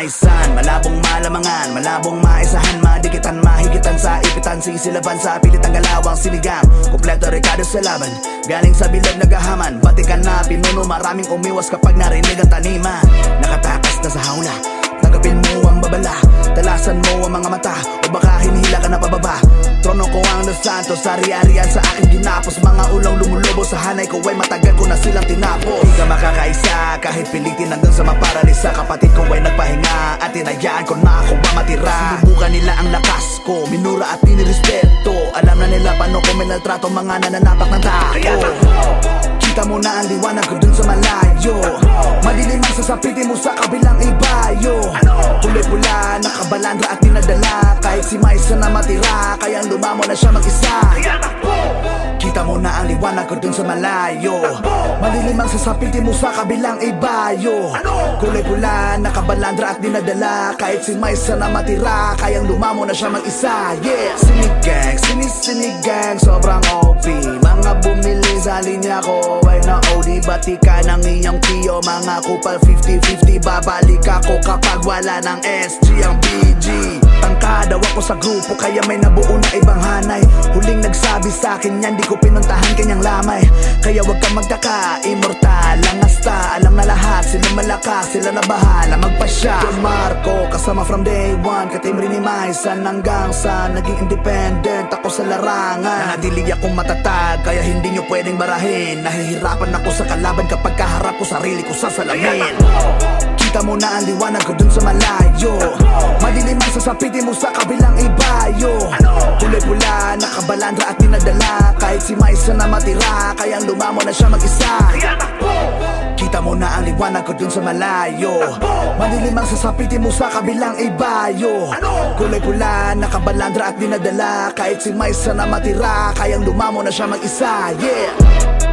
Maisan, malabong malamangan, malabong maisahan, madikitan, mahigitan sa ipitan, sisilaban sa pilit ang galawang sinigang. Kompleto rekado sa laban, galing sa bilog nagahaman, batikan na pinuno, maraming umiwas kapag narinig ang taniman. Nakatakas na sa hawla, tanggapin mo ang babala, talasan mo ang mga mata, o baka hinihila ka na pababa. Trono ko ang Los Santos, ari-arian sa aking ginapos, mga ulong lumulubo sa hanay ko ay matagal ko na silang tinapos. Di ka makakaisa kahit pilitin hanggang sa maparalisa, kapatid ko ay nagpahinga at tinayaan ko na ako ba matira. Sinubukan nila ang lakas ko, minura at dinirespeto, alam na nila paano ko minaltrato mga nananapak ng tao. Kita mo na ang liwanag ko dun sa malayo, madilim ang sasapitin mo sa kabilang ibayo. Kulay pula, nakabalandra at dinadala, kahit si Maisa na matira, kayang lumamo na siya mag-isa. Kita mo na ang liwanag ko dun sa malayo, madilim ang sasapitin mo sa kabilang ibayo. Kulay pula, nakabalandra at dinadala, kahit si Maisa na matira, kayang lumamo na siya mag-isa. Yeah, sinigang, sinisinigang, sobrang OP, mga bumili sa linya ko ay na-OD. Batikan ang iyong tiyo, mga kupal 50-50, babalik ako kapag wala ng SG ang BG. Tangkadaw ako sa grupo, kaya may nabuo na ibang hanay. Huling nagsabi sa akin yan, di ko pinuntahan kanyang lamay. Kaya wag kang magtaka, immortal ang asta, alam na lahat, sila malakas, sila na bahala magpasya. John Marco, kasama from day one, katimri ni Maisan hanggang sa naging independent ako sa larangan. Nanatili akong matatag, kaya hindi nyo pwedeng barahin. Nahihirapan ako sa kalaban kapag kaharap ko sarili ko sa salamin. Kita mo na ang liwanag ko dun sa malayo, madilim ang sasapitin mo sa kabilang ibayo. Kulay pula, nakabalandra at dinadala, kahit si Maisa na matira, kayang lumamo na siya mag-isa. Kita mo na ang liwanag ko dun sa malayo, madilim ang sasapitin mo sa kabilang ibayo. Kulay pula, nakabalandra at dinadala, kahit si Maisa na matira, kayang lumamo na siya mag-isa. Yeah.